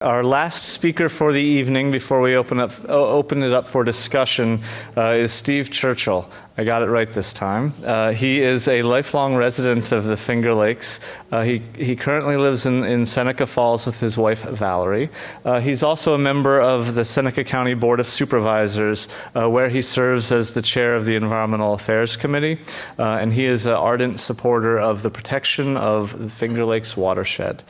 Our last speaker for the evening, before we open it up for discussion, is Steve Churchill. I got it right this time. He is a lifelong resident of the Finger Lakes. He currently lives in Seneca Falls with his wife, Valerie. He's also a member of the Seneca County Board of Supervisors, where he serves as the chair of the Environmental Affairs Committee. And he is an ardent supporter of the protection of the Finger Lakes watershed.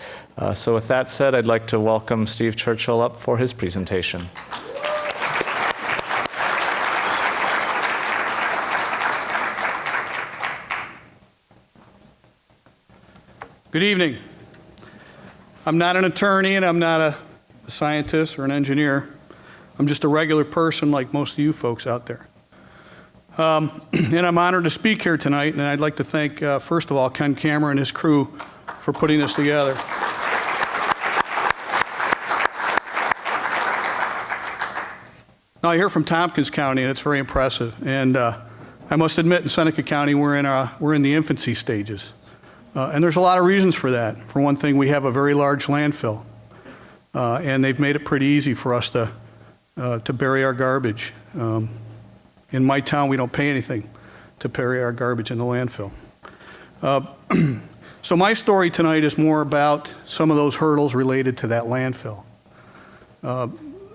So with that said, I'd like to welcome Steve Churchill up for his presentation. Good evening. I'm not an attorney and I'm not a scientist or an engineer. I'm just a regular person like most of you folks out there. And I'm honored to speak here tonight, and I'd like to thank, first of all, Ken Cameron and his crew for putting this together. Now, I hear from Tompkins County, and it's very impressive. And I must admit, in Seneca County, we're in the infancy stages. And there's a lot of reasons for that. For one thing, we have a very large landfill, and they've made it pretty easy for us to bury our garbage. In my town, we don't pay anything to bury our garbage in the landfill. So my story tonight is more about some of those hurdles related to that landfill.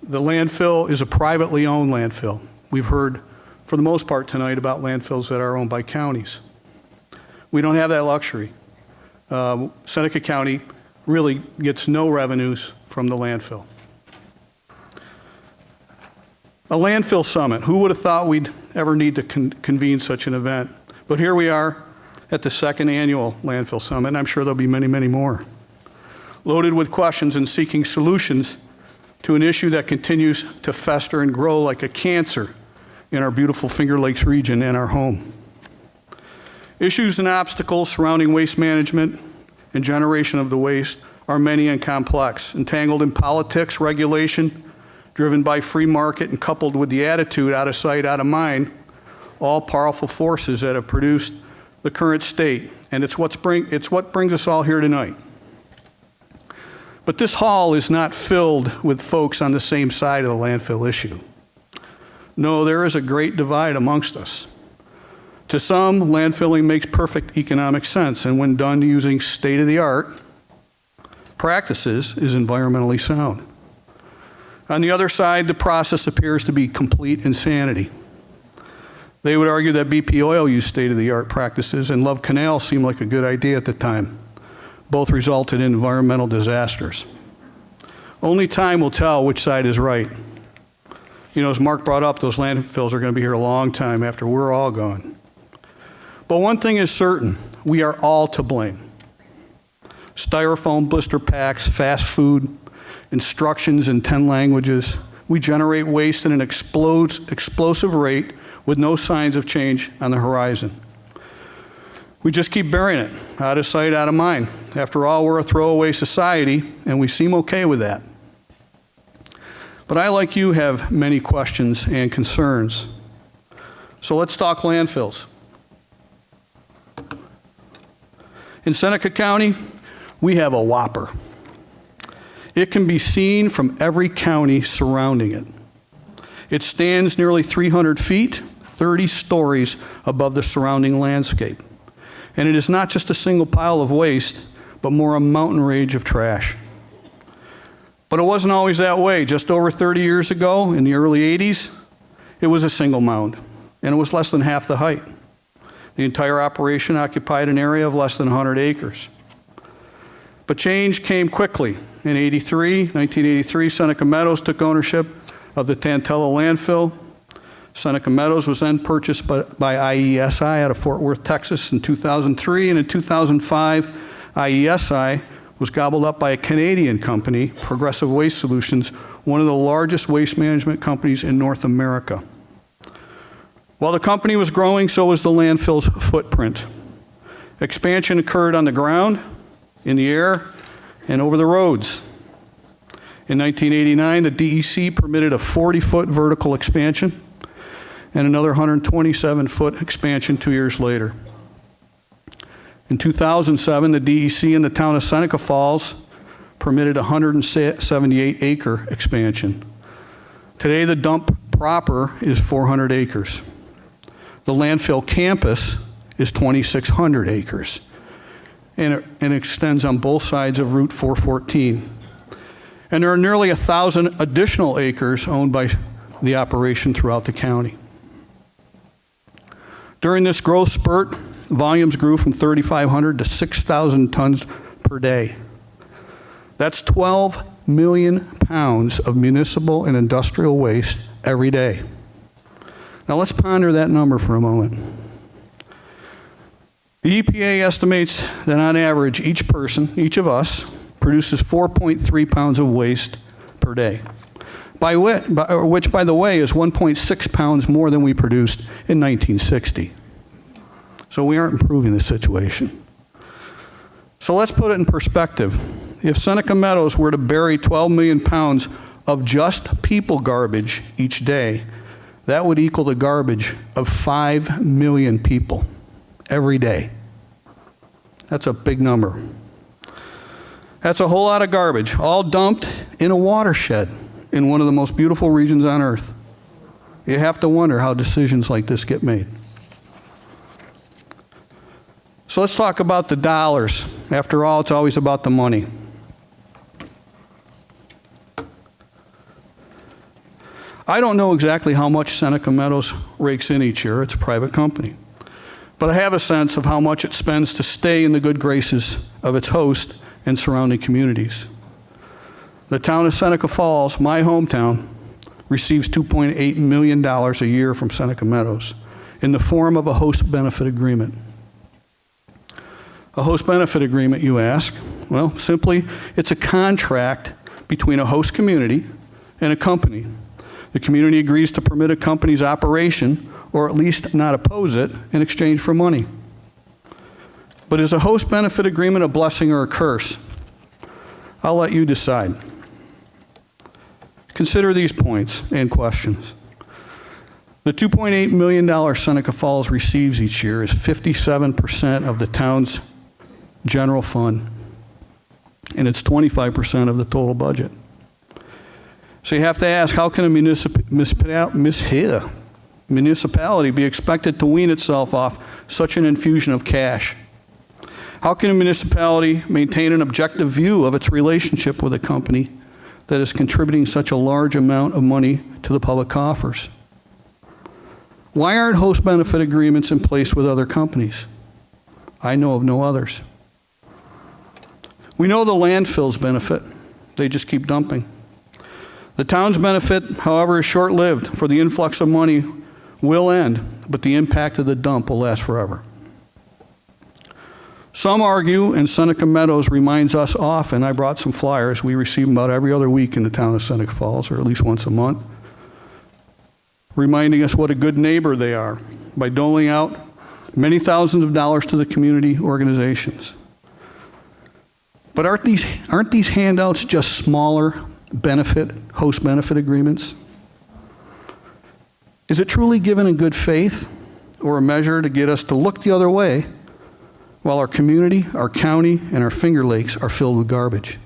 The landfill is a privately owned landfill. We've heard, for the most part tonight, about landfills that are owned by counties. We don't have that luxury. Seneca County really gets no revenues from the landfill. A landfill summit. Who would have thought we'd ever need to convene such an event? But here we are at the second annual landfill summit, and I'm sure there'll be many, many more. Loaded with questions and seeking solutions to an issue that continues to fester and grow like a cancer in our beautiful Finger Lakes region and our home. Issues and obstacles surrounding waste management and generation of the waste are many and complex, entangled in politics, regulation, driven by free market, and coupled with the attitude out of sight, out of mind, all powerful forces that have produced the current state. And it's what brings us all here tonight. But this hall is not filled with folks on the same side of the landfill issue. No, there is a great divide amongst us. To some, landfilling makes perfect economic sense, and when done using state-of-the-art practices, is environmentally sound. On the other side, the process appears to be complete insanity. They would argue that BP Oil used state-of-the-art practices, and Love Canal seemed like a good idea at the time. Both resulted in environmental disasters. Only time will tell which side is right. You know, as Mark brought up, those landfills are going to be here a long time after we're all gone. But one thing is certain, we are all to blame. Styrofoam blister packs, fast food, instructions in 10 languages. We generate waste at an explosive rate with no signs of change on the horizon. We just keep burying it, out of sight, out of mind. After all, we're a throwaway society, and we seem okay with that. But I, like you, have many questions and concerns. So let's talk landfills. In Seneca County, we have a whopper. It can be seen from every county surrounding it. It stands nearly 300 feet, 30 stories above the surrounding landscape. And it is not just a single pile of waste, but more a mountain range of trash. But it wasn't always that way. Just over 30 years ago, in the early 80s, it was a single mound, and it was less than half the height. The entire operation occupied an area of less than 100 acres. But change came quickly. In 1983, Seneca Meadows took ownership of the Tantella landfill. Seneca Meadows was then purchased by IESI out of Fort Worth, Texas in 2003, and in 2005, IESI was gobbled up by a Canadian company, Progressive Waste Solutions, one of the largest waste management companies in North America. While the company was growing, so was the landfill's footprint. Expansion occurred on the ground, in the air, and over the roads. In 1989, the DEC permitted a 40-foot vertical expansion and another 127-foot expansion 2 years later. In 2007, the DEC in the town of Seneca Falls permitted 178-acre expansion. Today, the dump proper is 400 acres. The landfill campus is 2,600 acres, and it extends on both sides of Route 414. And there are nearly 1,000 additional acres owned by the operation throughout the county. During this growth spurt, volumes grew from 3,500 to 6,000 tons per day. That's 12 million pounds of municipal and industrial waste every day. Now let's ponder that number for a moment. The EPA estimates that on average, each person, each of us, produces 4.3 pounds of waste per day, which, by the way, is 1.6 pounds more than we produced in 1960. So we aren't improving the situation. So let's put it in perspective. If Seneca Meadows were to bury 12 million pounds of just people garbage each day, that would equal the garbage of 5 million people every day. That's a big number. That's a whole lot of garbage, all dumped in a watershed in one of the most beautiful regions on earth. You have to wonder how decisions like this get made. So let's talk about the dollars. After all, it's always about the money. I don't know exactly how much Seneca Meadows rakes in each year. It's a private company. But I have a sense of how much it spends to stay in the good graces of its host and surrounding communities. The town of Seneca Falls, my hometown, receives $2.8 million a year from Seneca Meadows in the form of a host benefit agreement. A host benefit agreement, you ask? Well, simply, it's a contract between a host community and a company. The community agrees to permit a company's operation, or at least not oppose it, in exchange for money. But is a host benefit agreement a blessing or a curse? I'll let you decide. Consider these points and questions. The $2.8 million Seneca Falls receives each year is 57% of the town's general fund, and it's 25% of the total budget. So you have to ask, how can a municipality be expected to wean itself off such an infusion of cash? How can a municipality maintain an objective view of its relationship with a company that is contributing such a large amount of money to the public coffers? Why aren't host benefit agreements in place with other companies? I know of no others. We know the landfills benefit. They just keep dumping. The town's benefit, however, is short-lived, for the influx of money will end, but the impact of the dump will last forever. Some argue, and Seneca Meadows reminds us often, I brought some flyers, we receive them about every other week in the town of Seneca Falls, or at least once a month, reminding us what a good neighbor they are by doling out many thousands of dollars to the community organizations. But aren't these handouts just smaller host benefit agreements? Is it truly given in good faith, or a measure to get us to look the other way while our community, our county, and our Finger Lakes are filled with garbage?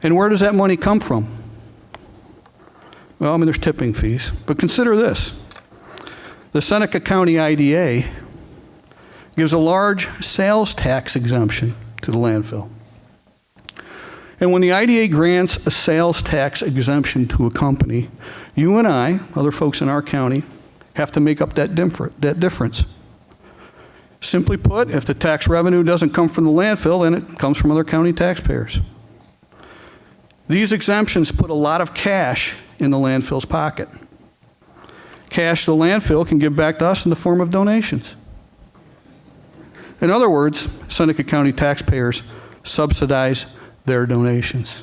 And where does that money come from? Well, there's tipping fees, but consider this. The Seneca County IDA gives a large sales tax exemption to the landfill. And when the IDA grants a sales tax exemption to a company, you and I, other folks in our county, have to make up that difference. Simply put, if the tax revenue doesn't come from the landfill, then it comes from other county taxpayers. These exemptions put a lot of cash in the landfill's pocket. Cash the landfill can give back to us in the form of donations. In other words, Seneca County taxpayers subsidize their donations.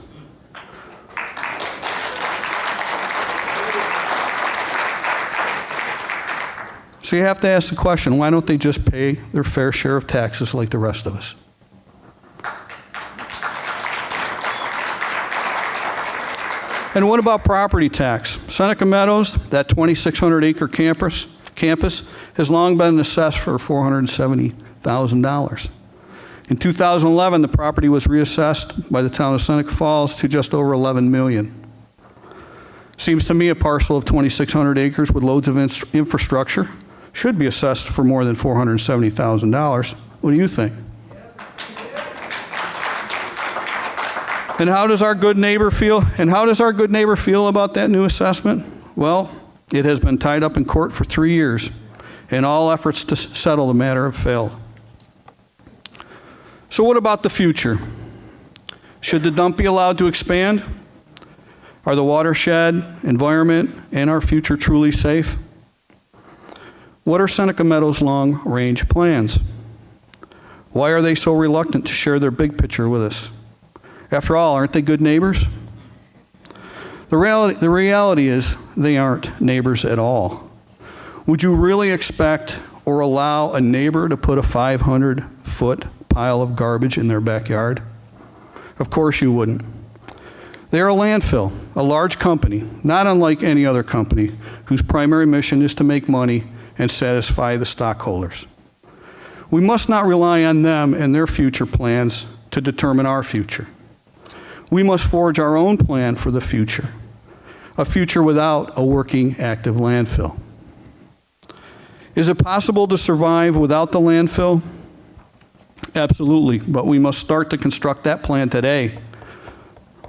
So you have to ask the question, why don't they just pay their fair share of taxes like the rest of us? And what about property tax? Seneca Meadows, that 2,600-acre campus, has long been assessed for $470,000. In 2011, the property was reassessed by the town of Seneca Falls to just over $11 million. Seems to me a parcel of 2,600 acres with loads of infrastructure should be assessed for more than $470,000. What do you think? And how does our good neighbor feel? And how does our good neighbor feel about that new assessment? Well, it has been tied up in court for 3 years, and all efforts to settle the matter have failed. So what about the future? Should the dump be allowed to expand? Are the watershed, environment, and our future truly safe? What are Seneca Meadows' long-range plans? Why are they so reluctant to share their big picture with us? After all, aren't they good neighbors? The reality is they aren't neighbors at all. Would you really expect or allow a neighbor to put a 500-foot pile of garbage in their backyard? Of course you wouldn't. They are a landfill, a large company, not unlike any other company, whose primary mission is to make money and satisfy the stockholders. We must not rely on them and their future plans to determine our future. We must forge our own plan for the future, a future without a working, active landfill. Is it possible to survive without the landfill? Absolutely, but we must start to construct that plan today.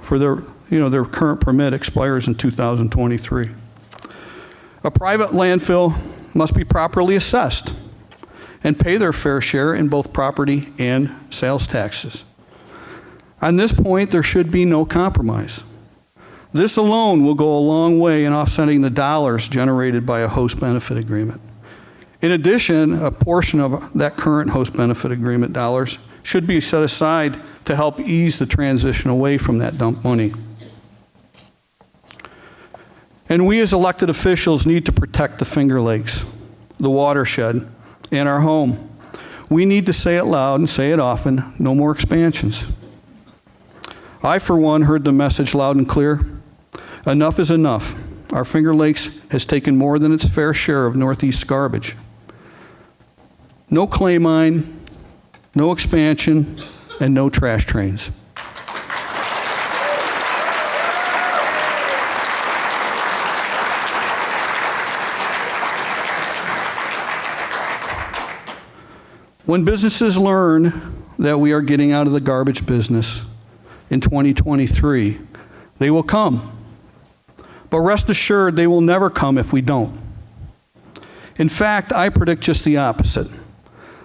For their current permit expires in 2023. A private landfill must be properly assessed and pay their fair share in both property and sales taxes. On this point, there should be no compromise. This alone will go a long way in offsetting the dollars generated by a host benefit agreement. In addition, a portion of that current host benefit agreement dollars should be set aside to help ease the transition away from that dump money. And we as elected officials need to protect the Finger Lakes, the watershed, and our home. We need to say it loud and say it often, no more expansions. I, for one, heard the message loud and clear. Enough is enough. Our Finger Lakes has taken more than its fair share of Northeast garbage. No clay mine, no expansion, and no trash trains. When businesses learn that we are getting out of the garbage business in 2023, they will come. But rest assured, they will never come if we don't. In fact, I predict just the opposite.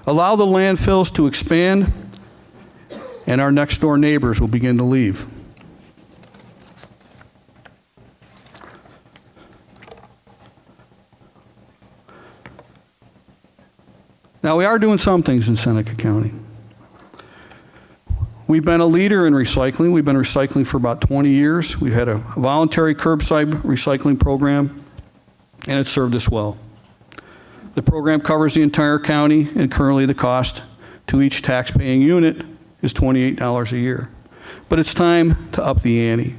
Allow the landfills to expand, and our next door neighbors will begin to leave. Now, we are doing some things in Seneca County. We've been a leader in recycling. We've been recycling for about 20 years. We've had a voluntary curbside recycling program, and it served us well. The program covers the entire county, and currently the cost to each tax-paying unit is $28 a year. But it's time to up the ante.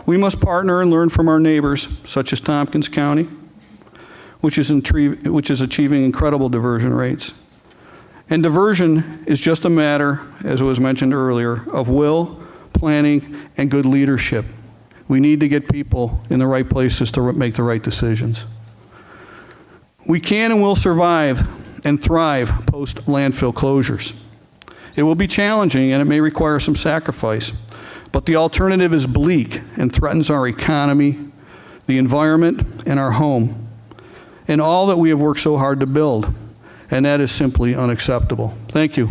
We must partner and learn from our neighbors, such as Tompkins County, which is achieving incredible diversion rates. And diversion is just a matter, as was mentioned earlier, of will, planning, and good leadership. We need to get people in the right places to make the right decisions. We can and will survive and thrive post-landfill closures. It will be challenging and it may require some sacrifice, but the alternative is bleak and threatens our economy, the environment, and our home, and all that we have worked so hard to build, and that is simply unacceptable. Thank you.